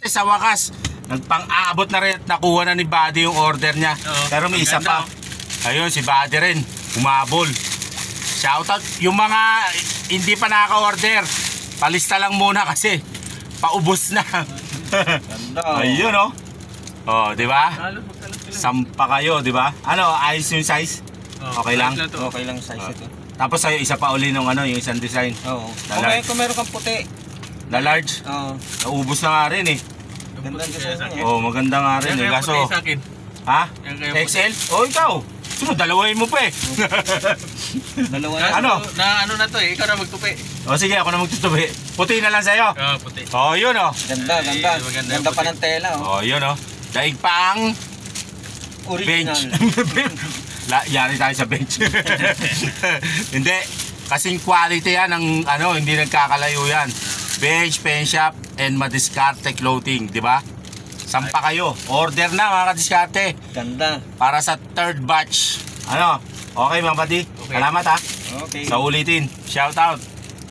Sa wakas, nagpang-aabot na rin at nakuha na ni Buddy yung order niya. Pero may isa pa. Ayun, si Buddy rin. Umabol. Shoutout. Yung mga hindi pa naka-order, palista lang muna kasi paubos na. Ayun, oh. Oh, di ba? Sampa kayo, di ba? Ano, ayos yung size? Okay lang? Okay lang size ito. Tapos sa'yo, isa pa uli nung ano, yung isang design. Oo. Kung meron kang puti. Na large? Oo. Naubos na nga rin eh. Ganda design niya. Oh, maganda nga rin eh. Kaso, ha? XL? Oh, ikaw. Sino, dalawahin mo pa eh. Dalawa Ano? Ano na to eh, ikaw na magtupi. O sige, ako na magtutubi. Puti na lang sa'yo. Puti. Oh, yun oh. Ganda. Ganda pa ng tela. Oh, yun oh. Daig pa ang Original. bench. Yari tayo sa bench. Hindi. Kasing quality yan ng ano, hindi nagkakalayo yan. Bench, pen shop, and Madiskarte clothing, di ba? Sampa kayo. Order na mga kadiskarte. Ganda. Para sa third batch. Ano? Okay mga buddy? Okay. Salamat ha. Okay. Sa ulitin. Shout out.